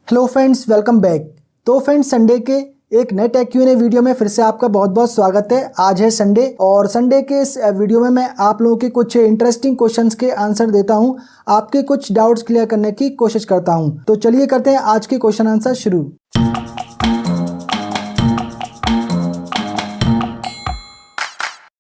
Hello friends, welcome back. तो friends, Sunday के एक नए tech Q and A video में फिर से आपका बहुत बहुत स्वागत है। आज है संडे और संडे के इस वीडियो में मैं आप लोगों के कुछ इंटरेस्टिंग क्वेश्चंस के आंसर देता हूं, आपके कुछ डाउट्स क्लियर करने की कोशिश करता हूं। तो चलिए करते हैं आज के क्वेश्चन आंसर शुरू।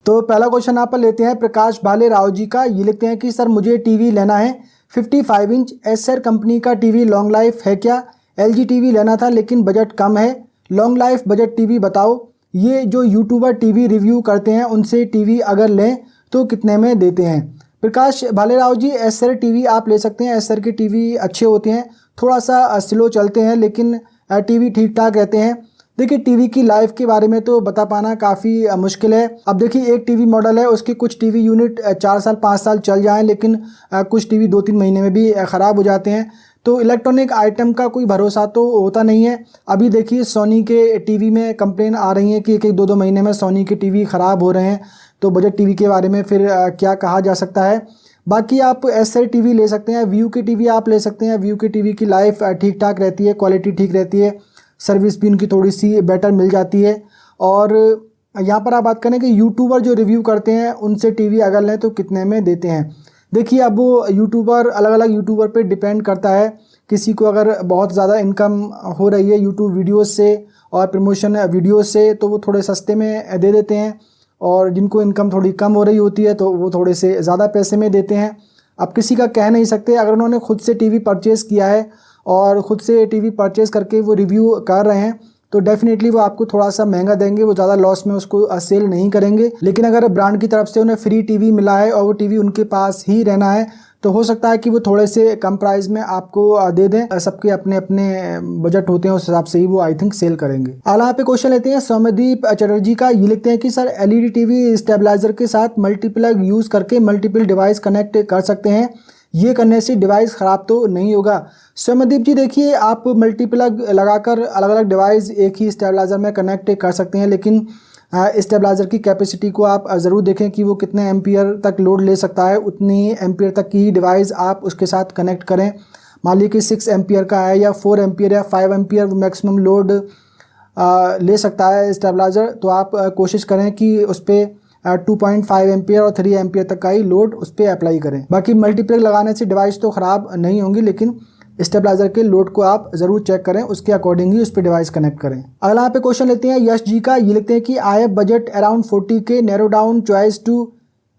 तो पहला क्वेश्चन आप लेते हैं प्रकाश भाले राव जी का। ये लिखते हैं कि सर मुझे टीवी लेना है 55 इंच एसर कंपनी का टीवी, लॉन्ग लाइफ है क्या? एलजी टीवी लेना था लेकिन बजट कम है, लॉन्ग लाइफ बजट टीवी बताओ। ये जो यूट्यूबर टीवी रिव्यू करते हैं उनसे टीवी अगर लें तो कितने में देते हैं? प्रकाश भाले राव जी, एसर टीवी आप ले सकते हैं। एसर के टीवी अच्छे होते हैं, थोड़ा सा स्लो चलते हैं लेकिन टीवी ठीक ठाक रहते हैं। देखिए, टीवी की लाइफ के बारे में तो बता पाना काफ़ी मुश्किल है। अब देखिए, एक टीवी मॉडल है, उसके कुछ टीवी यूनिट 4 साल 5 साल चल जाएं, लेकिन कुछ टीवी 2-3 महीने में भी ख़राब हो जाते हैं। तो इलेक्ट्रॉनिक आइटम का कोई भरोसा तो होता नहीं है। अभी देखिए, सोनी के टीवी में कंप्लेन आ रही है कि 1-1 2-2 महीने में सोनी के टीवी ख़राब हो रहे हैं। तो बजट टीवी के बारे में फिर क्या कहा जा सकता है। बाकी आप एसर टीवी ले सकते हैं, व्यू के टीवी आप ले सकते हैं। व्यू के टीवी की लाइफ ठीक ठाक रहती है, क्वालिटी ठीक रहती है, सर्विस भी उनकी थोड़ी सी बेटर मिल जाती है। और यहाँ पर आप बात करें कि यूट्यूबर जो रिव्यू करते हैं उनसे टीवी अगर लें तो कितने में देते हैं। देखिए, अब वो यूट्यूबर अलग अलग यूट्यूबर पे डिपेंड करता है। किसी को अगर बहुत ज़्यादा इनकम हो रही है यूट्यूब वीडियोस से और प्रमोशन वीडियोस से तो वो थोड़े सस्ते में दे देते हैं, और जिनको इनकम थोड़ी कम हो रही होती है तो वो थोड़े से ज़्यादा पैसे में देते हैं। अब किसी का कह नहीं सकते। अगर उन्होंने खुद से टीवी परचेज़ किया है और ख़ुद से टीवी परचेज़ करके वो रिव्यू कर रहे हैं तो डेफिनेटली वो आपको थोड़ा सा महंगा देंगे, वो ज़्यादा लॉस में उसको सेल नहीं करेंगे। लेकिन अगर ब्रांड की तरफ से उन्हें फ्री टीवी मिला है और वो टीवी उनके पास ही रहना है तो हो सकता है कि वो थोड़े से कम प्राइस में आपको दे दें। सबके अपने अपने बजट होते हैं, उस हिसाब से ही वो आई थिंक सेल करेंगे। अगला पे क्वेश्चन लेते हैं सौम्यदीप चटर्जी का। ये लिखते हैं कि सर एलईडी टीवी स्टेबलाइजर के साथ मल्टीप्लग यूज़ करके मल्टीपल डिवाइस कनेक्ट कर सकते हैं, ये करने से डिवाइस ख़राब तो नहीं होगा? सौम्यदीप जी, देखिए, आप मल्टीप्लग लगाकर अलग अलग डिवाइस एक ही स्टेबलाइज़र में कनेक्ट कर सकते हैं, लेकिन स्टेबलाइज़र की कैपेसिटी को आप ज़रूर देखें कि वो कितने एम्पियर तक लोड ले सकता है। उतनी एम्पियर तक की डिवाइस आप उसके साथ कनेक्ट करें। मान लीजिए कि 6 एम्पियर का है या 4 एम्पियर या 5 एम्पियर मैक्सिमम लोड ले सकता है स्टेबलाइज़र, तो आप कोशिश करें कि उस पर 2.5 एम्पियर और 3 एम्पियर तक का ही लोड उस पर अप्लाई करें। बाकी मल्टीप्लग लगाने से डिवाइस तो ख़राब नहीं होंगी, लेकिन स्टेबलाइजर के लोड को आप ज़रूर चेक करें, उसके अकॉर्डिंग ही उस पर डिवाइस कनेक्ट करें। अगला यहाँ पे क्वेश्चन लेते हैं यश जी का। ये लिखते हैं कि I have budget around 40 K, narrow down choice to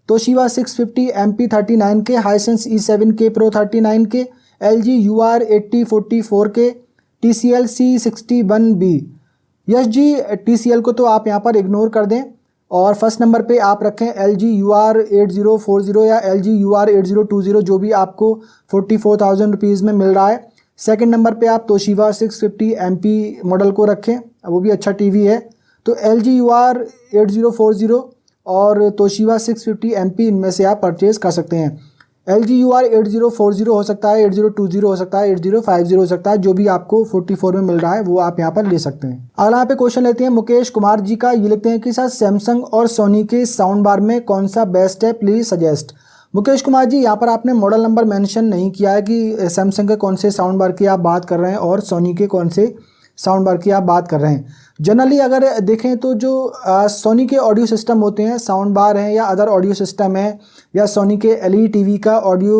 Toshiba 650 MP39 के, हाइसेंस E7 के प्रो 39 के, LG UR 8044 के, TCL C61B। Yash ji, TCL को तो आप यहाँ पर इग्नोर कर दें और फर्स्ट नंबर पे आप रखें LG UR 8040 या LG UR 8020, जो भी आपको 44,000 रुपीज़ में मिल रहा है। सेकंड नंबर पे आप तोशिबा 650 MP मॉडल को रखें, वो भी अच्छा टीवी है। तो LG UR 8040 और तोशिबा 650 MP इनमें से आप परचेज़ कर सकते हैं। LG UR 8040 हो सकता है, 8020 हो सकता है, 8050 हो सकता है, जो भी आपको 44 में मिल रहा है वो आप यहाँ पर ले सकते हैं। अगला यहाँ पे क्वेश्चन लेते हैं मुकेश कुमार जी का। ये लिखते हैं कि सर सैमसंग और सोनी के साउंड बार में कौन सा बेस्ट है, प्लीज़ सजेस्ट। मुकेश कुमार जी, यहाँ पर आपने मॉडल नंबर मेंशन नहीं किया है कि सैमसंग के कौन से साउंड बार की आप बात कर रहे हैं और सोनी के कौन से साउंड बार की आप बात कर रहे हैं। जनरली अगर देखें तो जो सोनी के ऑडियो सिस्टम होते हैं, साउंड बार हैं या अदर ऑडियो सिस्टम है या सोनी के एलईडी टीवी का ऑडियो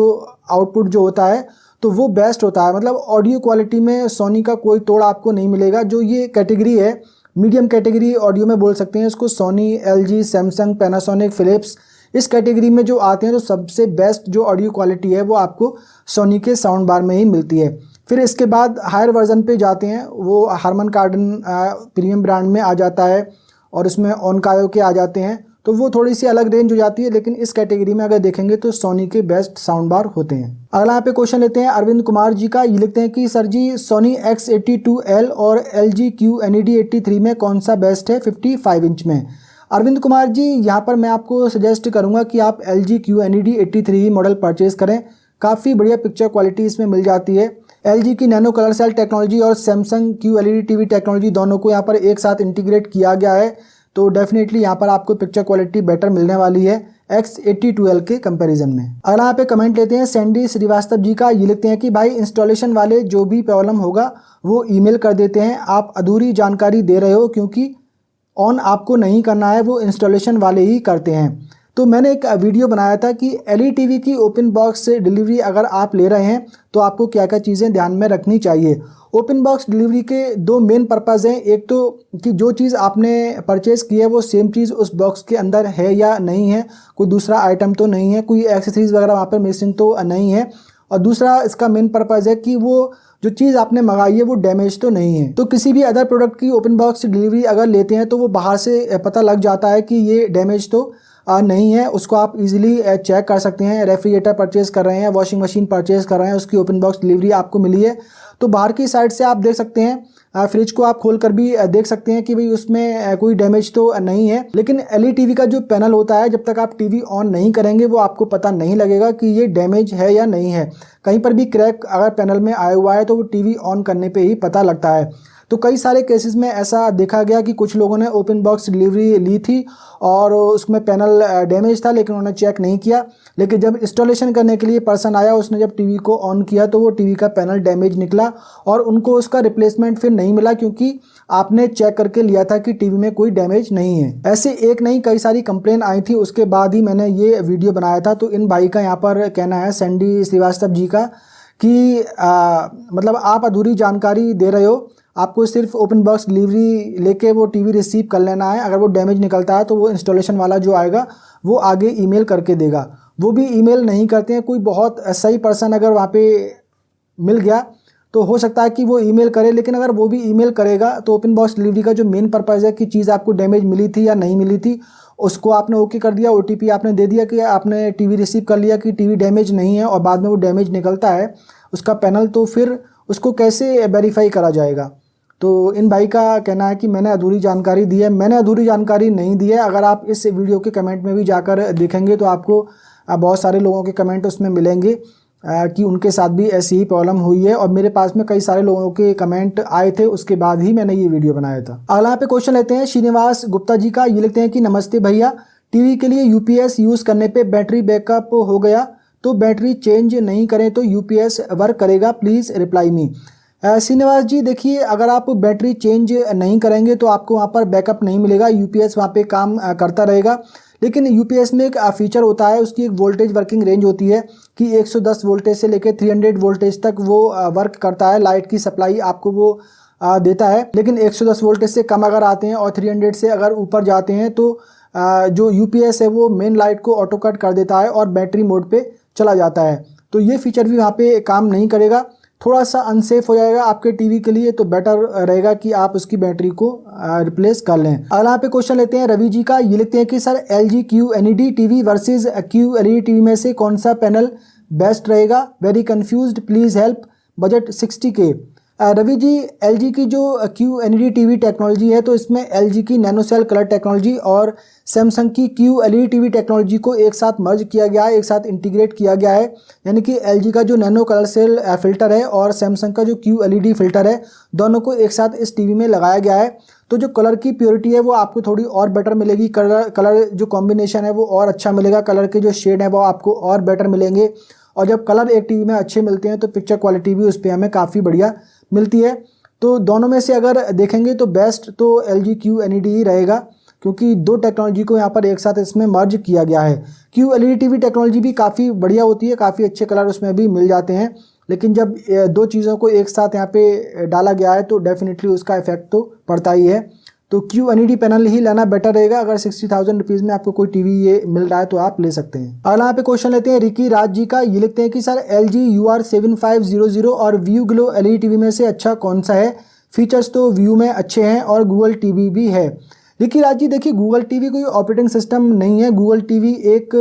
आउटपुट जो होता है तो वो बेस्ट होता है। मतलब ऑडियो क्वालिटी में सोनी का कोई तोड़ आपको नहीं मिलेगा। जो ये कैटेगरी है, मीडियम कैटेगरी ऑडियो में बोल सकते हैं इसको, Sony, LG, Samsung, Panasonic, Philips, इस कैटेगरी में जो आते हैं तो सबसे बेस्ट जो ऑडियो क्वालिटी है वो आपको सोनी के साउंड बार में ही मिलती है। फिर इसके बाद हायर वर्जन पे जाते हैं, वो हारमन कार्डन प्रीमियम ब्रांड में आ जाता है और उसमें ओनकायो के आ जाते हैं, तो वो थोड़ी सी अलग रेंज हो जाती है। लेकिन इस कैटेगरी में अगर देखेंगे तो सोनी के बेस्ट साउंड बार होते हैं। अगला यहाँ पे क्वेश्चन लेते हैं अरविंद कुमार जी का। ये लिखते हैं कि सर जी, सोनी X82L और LG QNED 83 में कौन सा बेस्ट है 55 इंच में? अरविंद कुमार जी, यहाँ पर मैं आपको सजेस्ट करूँगा कि आप LG QNED 83 मॉडल परचेज़ करें। काफ़ी बढ़िया पिक्चर क्वालिटी इसमें मिल जाती है। LG की नैनो कलर सेल टेक्नोलॉजी और सैमसंग QLED टीवी टेक्नोलॉजी दोनों को यहाँ पर एक साथ इंटीग्रेट किया गया है, तो डेफिनेटली यहाँ पर आपको पिक्चर क्वालिटी बेटर मिलने वाली है X8012 के कंपैरिजन में। अगला यहाँ पे कमेंट लेते हैं सैंडी श्रीवास्तव जी का। ये लिखते हैं कि भाई इंस्टॉलेशन वाले जो भी प्रॉब्लम होगा वो ईमेल कर देते हैं, आप अधूरी जानकारी दे रहे हो क्योंकि ऑन आपको नहीं करना है, वो इंस्टॉलेशन वाले ही करते हैं। तो मैंने एक वीडियो बनाया था कि एलईडी टीवी की ओपन बॉक्स से डिलीवरी अगर आप ले रहे हैं तो आपको क्या क्या चीज़ें ध्यान में रखनी चाहिए। ओपन बॉक्स डिलीवरी के दो मेन पर्पज़ हैं। एक तो कि जो चीज़ आपने परचेज़ की है वो सेम चीज़ उस बॉक्स के अंदर है या नहीं है, कोई दूसरा आइटम तो नहीं है, कोई एक्सेसरीज़ वगैरह वहाँ पर मिसिंग तो नहीं है। और दूसरा इसका मेन पर्पज़ है कि वो जो चीज़ आपने मंगाई है वो डैमेज तो नहीं है। तो किसी भी अदर प्रोडक्ट की ओपन बॉक्स डिलीवरी अगर लेते हैं तो वो बाहर से पता लग जाता है कि ये डैमेज तो नहीं है, उसको आप इजीली चेक कर सकते हैं। रेफ्रिजरेटर परचेज़ कर रहे हैं, वॉशिंग मशीन परचेज़ कर रहे हैं, उसकी ओपन बॉक्स डिलीवरी आपको मिली है तो बाहर की साइड से आप देख सकते हैं। फ्रिज को आप खोल कर भी देख सकते हैं कि भाई उसमें कोई डैमेज तो नहीं है। लेकिन एलईडी टीवी का जो पैनल होता है, जब तक आप टीवी ऑन नहीं करेंगे वो आपको पता नहीं लगेगा कि ये डैमेज है या नहीं है। कहीं पर भी क्रैक अगर पैनल में आया हुआ है तो वो टीवी ऑन करने पे ही पता लगता है। तो कई सारे केसेस में ऐसा देखा गया कि कुछ लोगों ने ओपन बॉक्स डिलीवरी ली थी और उसमें पैनल डैमेज था लेकिन उन्होंने चेक नहीं किया, लेकिन जब इंस्टॉलेशन करने के लिए पर्सन आया उसने जब टीवी को ऑन किया तो वो टीवी का पैनल डैमेज निकला और उनको उसका रिप्लेसमेंट फिर नहीं मिला क्योंकि आपने चेक करके लिया था कि टीवी में कोई डैमेज नहीं है। ऐसे एक नहीं कई सारी कंप्लेन आई थी, उसके बाद ही मैंने ये वीडियो बनाया था। तो इन भाई का यहाँ पर कहना है सैंडी श्रीवास्तव जी का कि मतलब आप अधूरी जानकारी दे रहे हो, आपको सिर्फ ओपन बॉक्स डिलीवरी लेके वो टीवी रिसीव कर लेना है। अगर वो डैमेज निकलता है तो वो इंस्टॉलेशन वाला जो आएगा वो आगे ईमेल करके देगा। वो भी ईमेल नहीं करते हैं। कोई बहुत सही पर्सन अगर वहाँ पे मिल गया तो हो सकता है कि वो ईमेल करे, लेकिन अगर वो भी ईमेल करेगा तो ओपन बॉक्स डिलीवरी का जो मेन पर्पज़ है कि चीज़ आपको डैमेज मिली थी या नहीं मिली थी, उसको आपने ओके कर दिया, ओटीपी आपने दे दिया कि आपने टीवी रिसीव कर लिया कि टीवी डैमेज नहीं है और बाद में वो डैमेज निकलता है उसका पैनल, तो फिर उसको कैसे वेरीफाई करा जाएगा। तो इन भाई का कहना है कि मैंने अधूरी जानकारी दी है। मैंने अधूरी जानकारी नहीं दी है। अगर आप इस वीडियो के कमेंट में भी जाकर देखेंगे तो आपको बहुत सारे लोगों के कमेंट उसमें मिलेंगे कि उनके साथ भी ऐसी ही प्रॉब्लम हुई है और मेरे पास में कई सारे लोगों के कमेंट आए थे, उसके बाद ही मैंने ये वीडियो बनाया था। अगला यहाँ पे क्वेश्चन लेते हैं श्रीनिवास गुप्ता जी का। ये लिखते हैं कि नमस्ते भैया, टीवी के लिए यूपीएस यूज़ करने पे बैटरी बैकअप हो गया तो बैटरी चेंज नहीं करें तो यूपीएस वर्क करेगा, प्लीज़ रिप्लाई मी। श्रीनिवास जी देखिए, अगर आप बैटरी चेंज नहीं करेंगे तो आपको वहाँ पर बैकअप नहीं मिलेगा, यूपीएस वहाँ पे काम करता रहेगा। लेकिन यूपीएस में एक फीचर होता है, उसकी एक वोल्टेज वर्किंग रेंज होती है कि 110 वोल्टेज से लेकर 300 वोल्टेज तक वो वर्क करता है। लाइट की सप्लाई आपको वो देता है। लेकिन 110 वोल्टेज से कम अगर आते हैं और 300 से अगर ऊपर जाते हैं तो जो यूपीएस है वो मेन लाइट को ऑटो कट कर देता है और बैटरी मोड पे चला जाता है। तो ये फीचर भी वहाँ पे काम नहीं करेगा, थोड़ा सा अनसेफ हो जाएगा आपके टीवी के लिए। तो बेटर रहेगा कि आप उसकी बैटरी को रिप्लेस कर लें। अगला यहाँ पे क्वेश्चन लेते हैं रवि जी का। ये लिखते हैं कि sir LG QNED TV versus QLED TV में से कौन सा पैनल बेस्ट रहेगा, very confused, please help, budget 60K। Ravi ji, LG की जो QNED टीवी टेक्नोलॉजी है तो इसमें LG की नैनो सेल कलर टेक्नोलॉजी और सैमसंग की QLED टीवी टेक्नोलॉजी को एक साथ मर्ज किया गया है, एक साथ इंटीग्रेट किया गया है। यानी कि LG का जो नैनो कलर सेल फिल्टर है और सैमसंग का जो QLED फिल्टर है, दोनों को एक साथ इस टीवी में लगाया गया है। तो जो कलर की प्योरिटी है वो आपको थोड़ी और बेटर मिलेगी, कलर जो कॉम्बिनेशन है वो और अच्छा मिलेगा, कलर के जो शेड है वो आपको और बेटर मिलेंगे। और जब कलर एक टीवी में अच्छे मिलते हैं तो पिक्चर क्वालिटी भी उस पर हमें काफ़ी बढ़िया मिलती है। तो दोनों में से अगर देखेंगे तो बेस्ट तो LG QNED ही रहेगा, क्योंकि दो टेक्नोलॉजी को यहाँ पर एक साथ इसमें मर्ज किया गया है। QLED टीवी टेक्नोलॉजी भी काफ़ी बढ़िया होती है, काफ़ी अच्छे कलर उसमें भी मिल जाते हैं, लेकिन जब दो चीज़ों को एक साथ यहाँ पे डाला गया है तो डेफिनेटली उसका इफेक्ट तो पड़ता ही है। तो QNED पैनल ही लेना बेटर रहेगा। अगर 60,000 रुपीज़ में आपको कोई टीवी ये मिल रहा है तो आप ले सकते हैं। अगला यहाँ पे क्वेश्चन लेते हैं रिकी राज जी का। ये लिखते हैं कि सर LG UR7500 और व्यू ग्लो LED टीवी में से अच्छा कौन सा है, फीचर्स तो व्यू में अच्छे हैं और गूगल टीवी भी है। रिकी राज जी देखिए, गूगल टीवी कोई ऑपरेटिंग सिस्टम नहीं है। गूगल टीवी एक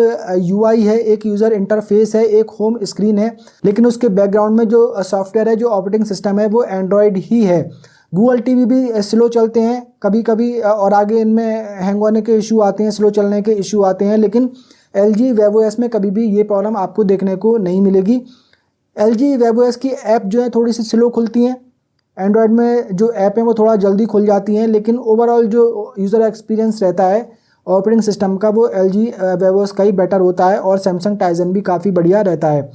UI है, एक यूज़र इंटरफेस है, एक होम स्क्रीन है, लेकिन उसके बैकग्राउंड में जो सॉफ्टवेयर है, जो ऑपरेटिंग सिस्टम है वो एंड्रॉयड ही है। गूगल टीवी भी स्लो चलते हैं कभी कभी और आगे इनमें हैंग होने के इशू आते हैं, स्लो चलने के इशू आते हैं, लेकिन LG वेबओएस में कभी भी ये प्रॉब्लम आपको देखने को नहीं मिलेगी। LG वेबओएस की ऐप जो है थोड़ी सी स्लो खुलती हैं, एंड्रॉयड में जो ऐप है वो थोड़ा जल्दी खुल जाती हैं, लेकिन ओवरऑल जो यूज़र एक्सपीरियंस रहता है ऑपरेटिंग सिस्टम का वो LG वेवोस का ही बेटर होता है और सैमसंग टाइजन भी काफ़ी बढ़िया रहता है।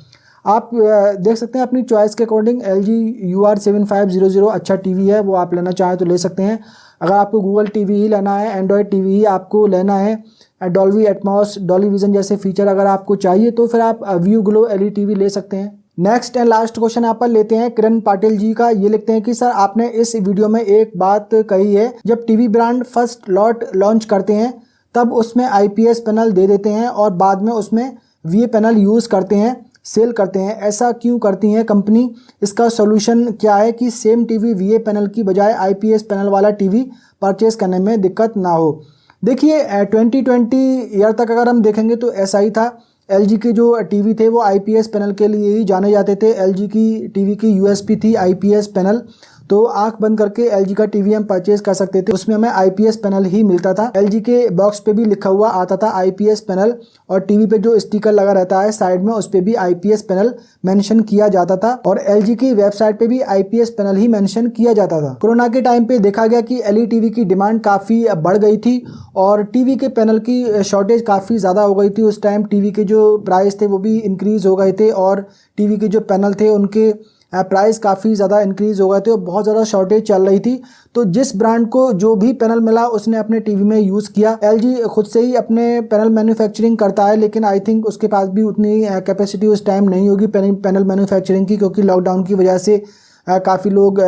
आप देख सकते हैं अपनी चॉइस के अकॉर्डिंग LG UR7500 अच्छा टीवी है, वो आप लेना चाहें तो ले सकते हैं। अगर आपको गूगल टीवी ही लेना है, एंड्रॉयड टीवी ही आपको लेना है, डॉल्बी एटमॉस, डॉल्बी विजन जैसे फीचर अगर आपको चाहिए तो फिर आप व्यू ग्लो LED टीवी ले सकते हैं। नेक्स्ट एंड लास्ट क्वेश्चन यहाँ पर लेते हैं किरण पाटिल जी का। ये लिखते हैं कि सर आपने इस वीडियो में एक बात कही है, जब TV brand first lot launch करते हैं तब उसमें IPS पैनल दे देते हैं और बाद में उसमें VA पैनल यूज़ करते हैं, सेल करते हैं, ऐसा क्यों करती हैं कंपनी? इसका सॉल्यूशन क्या है कि सेम टीवी VA पैनल की बजाय IPS पैनल वाला टीवी परचेस करने में दिक्कत ना हो? देखिए 2020 ईयर तक अगर हम देखेंगे तो ऐसा ही था। LG के जो टीवी थे वो IPS पैनल के लिए ही जाने जाते थे। LG की टीवी की USP थी IPS पैनल, तो आंख बंद करके LG का टीवी हम परचेज कर सकते थे, उसमें हमें IPS पैनल ही मिलता था। LG के बॉक्स पे भी लिखा हुआ आता था IPS पैनल, और टीवी पे जो स्टिकर लगा रहता है साइड में उस पे भी IPS पैनल मेंशन किया जाता था, और LG की वेबसाइट पे भी IPS पैनल ही मेंशन किया जाता था। कोरोना के टाइम पे देखा गया कि LED टीवी की डिमांड काफ़ी बढ़ गई थी और टीवी के पैनल की शॉर्टेज काफ़ी ज़्यादा हो गई थी। उस टाइम टीवी के जो प्राइस थे वो भी इंक्रीज़ हो गए थे और टीवी के जो पैनल थे उनके प्राइस काफ़ी ज़्यादा इंक्रीज़ हो गए थे और बहुत ज़्यादा शॉर्टेज चल रही थी। तो जिस ब्रांड को जो भी पैनल मिला उसने अपने टीवी में यूज़ किया। LG खुद से ही अपने पैनल मैन्युफैक्चरिंग करता है, लेकिन आई थिंक उसके पास भी उतनी कैपेसिटी उस टाइम नहीं होगी पैनल मैन्युफैक्चरिंग की, क्योंकि लॉकडाउन की वजह से काफ़ी लोग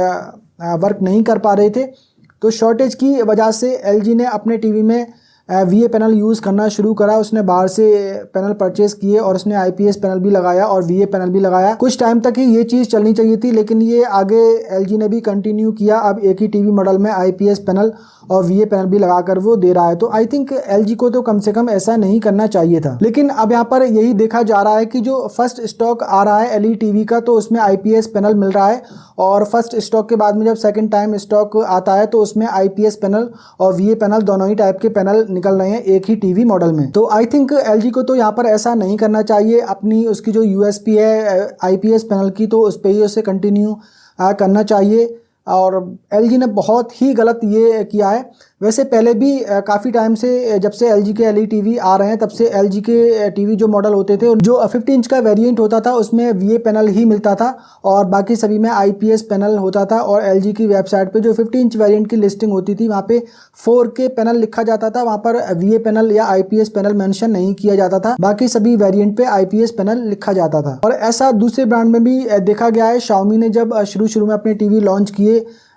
वर्क नहीं कर पा रहे थे। तो शॉर्टेज की वजह से LG ने अपने टीवी में VA पैनल यूज़ करना शुरू करा। उसने बाहर से पैनल परचेज किए और उसने IPS पैनल भी लगाया और VA पैनल भी लगाया। कुछ टाइम तक ही ये चीज़ चलनी चाहिए थी, लेकिन ये आगे LG ने भी कंटिन्यू किया। अब एक ही टीवी मॉडल में IPS पैनल और VA पैनल भी लगाकर वो दे रहा है। तो आई थिंक LG को तो कम से कम ऐसा नहीं करना चाहिए था। लेकिन अब यहाँ पर यही देखा जा रहा है कि जो फर्स्ट स्टॉक आ रहा है LED टीवी का तो उसमें IPS पैनल मिल रहा है, और फर्स्ट स्टॉक के बाद में जब सेकंड टाइम स्टॉक आता है तो उसमें IPS पैनल और VA पैनल दोनों ही टाइप के पैनल निकल रहे हैं एक ही टीवी मॉडल में। तो आई थिंक LG को तो यहाँ पर ऐसा नहीं करना चाहिए। अपनी उसकी जो USP है IPS पैनल की, तो उस पर ही उसे कंटिन्यू करना चाहिए। और LG ने बहुत ही गलत ये किया है। वैसे पहले भी काफ़ी टाइम से, जब से LG के LED टीवी आ रहे हैं तब से LG के टीवी जो मॉडल होते थे, जो 50 इंच का वेरिएंट होता था उसमें VA पैनल ही मिलता था और बाकी सभी में IPS पैनल होता था। और LG की वेबसाइट पे जो 50 इंच वेरिएंट की लिस्टिंग होती थी वहाँ पे 4K पैनल लिखा जाता था, वहाँ पर VA पैनल या IPS पैनल मेंशन नहीं किया जाता था। बाकी सभी वेरिएंट पे IPS पैनल लिखा जाता था। और ऐसा दूसरे ब्रांड में भी देखा गया है। Xiaomi ने जब शुरू में अपने टीवी लॉन्च किए,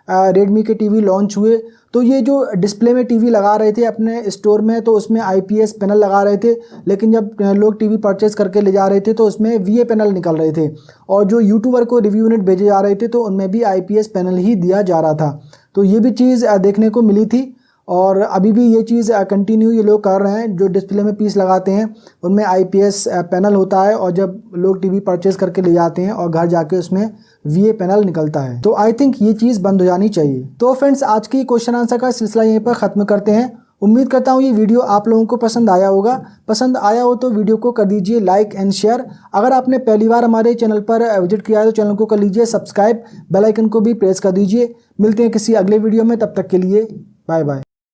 रेडमी के टीवी लॉन्च हुए, तो ये जो डिस्प्ले में टीवी लगा रहे थे अपने स्टोर में तो उसमें IPS पैनल लगा रहे थे, लेकिन जब लोग टीवी परचेज करके ले जा रहे थे तो उसमें VA पैनल निकल रहे थे, और जो यूट्यूबर को रिव्यू यूनिट भेजे जा रहे थे तो उनमें भी IPS पैनल ही दिया जा रहा था। तो ये भी चीज़ देखने को मिली थी और अभी भी ये चीज़ कंटिन्यू ये लोग कर रहे हैं। जो डिस्प्ले में पीस लगाते हैं उनमें IPS पैनल होता है, और जब लोग टीवी परचेज करके ले जाते हैं और घर जाके उसमें VA पैनल निकलता है। तो आई थिंक ये चीज़ बंद हो जानी चाहिए। तो फ्रेंड्स, आज की क्वेश्चन आंसर का सिलसिला यहीं पर ख़त्म करते हैं। उम्मीद करता हूँ ये वीडियो आप लोगों को पसंद आया होगा। पसंद आया हो तो वीडियो को कर दीजिए लाइक एंड शेयर। अगर आपने पहली बार हमारे चैनल पर विजिट किया है तो चैनल को कर लीजिए सब्सक्राइब, बेल आइकन को भी प्रेस कर दीजिए। मिलते हैं किसी अगले वीडियो में, तब तक के लिए बाय बाय।